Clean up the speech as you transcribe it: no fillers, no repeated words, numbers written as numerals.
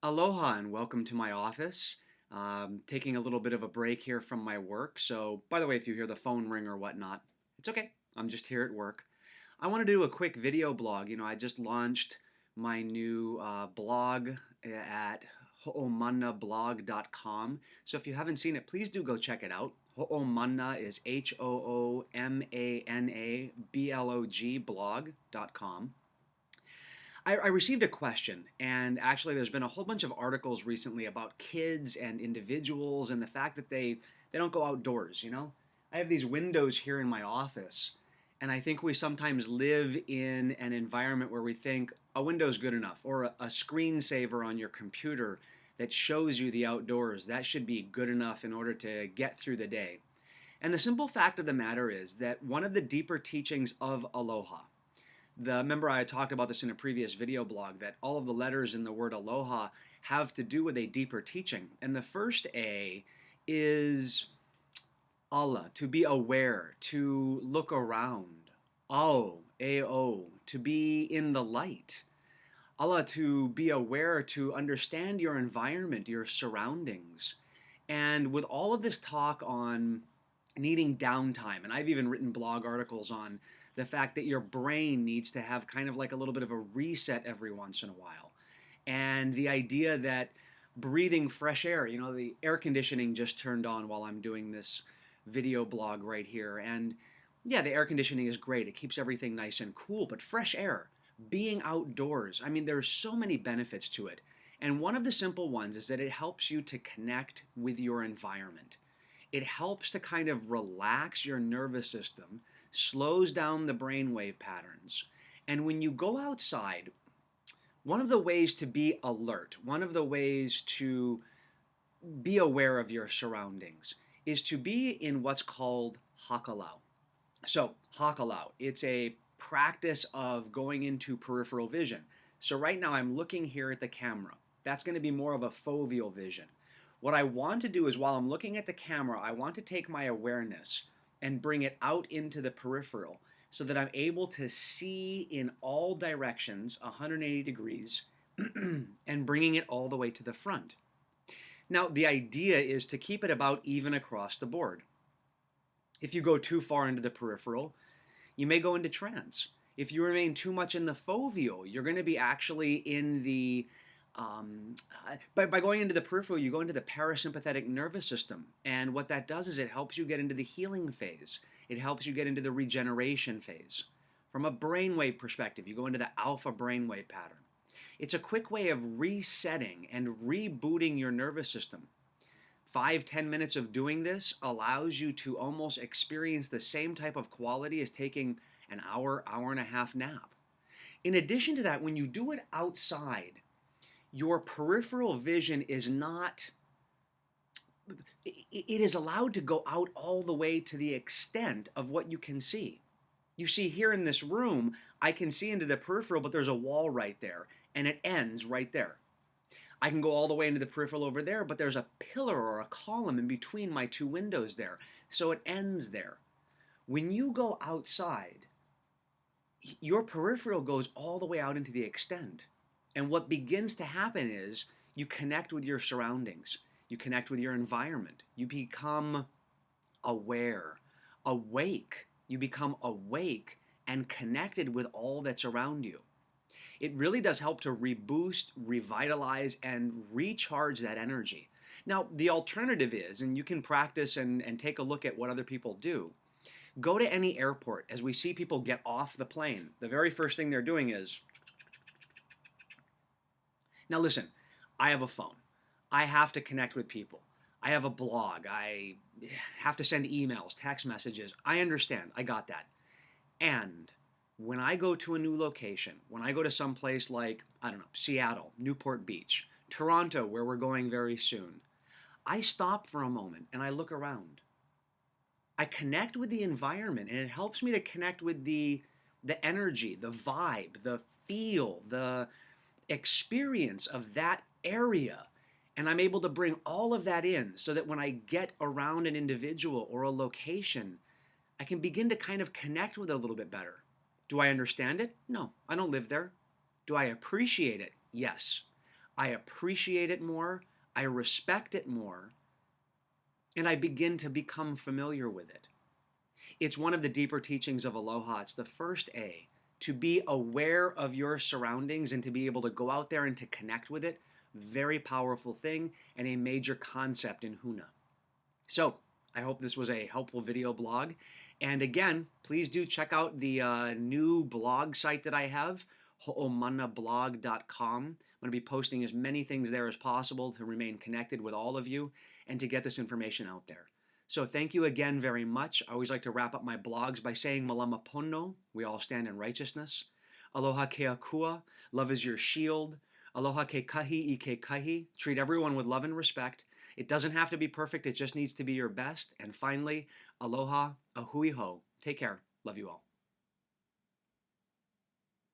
Aloha and welcome to my office. Taking a little bit of a break here from my work. So, by the way, if you hear the phone ring or whatnot, it's okay. I'm just here at work. I want to do a quick video blog. I just launched my new blog at hoomannablog.com. So, if you haven't seen it, please do go check it out. Hoomanna is HOOMANNABLOG blog.com. I received a question, and actually, there's been a whole bunch of articles recently about kids and individuals and the fact that they don't go outdoors. I have these windows here in my office, and I think we sometimes live in an environment where we think a window's good enough, or a screensaver on your computer that shows you the outdoors. That should be good enough in order to get through the day. And the simple fact of the matter is that one of the deeper teachings of Aloha, remember I talked about this in a previous video blog, that all of the letters in the word aloha have to do with a deeper teaching. And the first A is Allah, to be aware, to look around. Ao, A-O, to be in the light. Allah, to be aware, to understand your environment, your surroundings. And with all of this talk on needing downtime, and I've even written blog articles on the fact that your brain needs to have kind of like a little bit of a reset every once in a while. And the idea that breathing fresh air, the air conditioning just turned on while I'm doing this video blog right here. And yeah, the air conditioning is great. It keeps everything nice and cool, but fresh air, being outdoors, I mean, there's so many benefits to it. And one of the simple ones is that it helps you to connect with your environment. It helps to kind of relax your nervous system, slows down the brainwave patterns. And when you go outside, one of the ways to be alert, one of the ways to be aware of your surroundings is to be in what's called hakalau. So, hakalau, it's a practice of going into peripheral vision. So right now I'm looking here at the camera. That's going to be more of a foveal vision. What I want to do is, while I'm looking at the camera, I want to take my awareness and bring it out into the peripheral so that I'm able to see in all directions 180 degrees and bringing it all the way to the front. Now, the idea is to keep it about even across the board. If you go too far into the peripheral, you may go into trance. If you remain too much in the foveal, you're going to be actually in the by going into the peripheral, you go into the parasympathetic nervous system. And what that does is it helps you get into the healing phase. It helps you get into the regeneration phase. From a brainwave perspective, you go into the alpha brainwave pattern. It's a quick way of resetting and rebooting your nervous system. 5-10 minutes of doing this allows you to almost experience the same type of quality as taking an hour, hour and a half nap. In addition to that, when you do it outside, your peripheral vision is not, it is allowed to go out all the way to the extent of what you can see. You see here in this room, I can see into the peripheral, but there's a wall right there, and it ends right there. I can go all the way into the peripheral over there, but there's a pillar or a column in between my two windows there, so it ends there. When you go outside, your peripheral goes all the way out into the extent. And what begins to happen is you connect with your surroundings. You connect with your environment. You become aware, awake. You become awake and connected with all that's around you. It really does help to reboost, revitalize, and recharge that energy. Now, the alternative is, and you can practice and take a look at what other people do, go to any airport. As we see people get off the plane, the very first thing they're doing is, now listen, I have a phone. I have to connect with people. I have a blog. I have to send emails, text messages. I understand. I got that. And when I go to a new location, when I go to some place like, I don't know, Seattle, Newport Beach, Toronto, where we're going very soon, I stop for a moment and I look around. I connect with the environment, and it helps me to connect with the energy, the vibe, the feel, the experience of that area. And I'm able to bring all of that in so that when I get around an individual or a location, I can begin to kind of connect with it a little bit better. Do I understand it? No, I don't live there. Do I appreciate it? Yes. I appreciate it more, I respect it more, and I begin to become familiar with it. It's one of the deeper teachings of Aloha. It's the first A, to be aware of your surroundings and to be able to go out there and to connect with it. Very powerful thing and a major concept in Huna. So I hope this was a helpful video blog. And again, please do check out the new blog site that I have, ho'omanablog.com. I'm going to be posting as many things there as possible to remain connected with all of you and to get this information out there. So thank you again very much. I always like to wrap up my blogs by saying malama pono, we all stand in righteousness. Aloha ke akua, love is your shield. Aloha ke kahi I ke kahi, treat everyone with love and respect. It doesn't have to be perfect, it just needs to be your best. And finally, aloha, a hui ho. Take care. Love you all.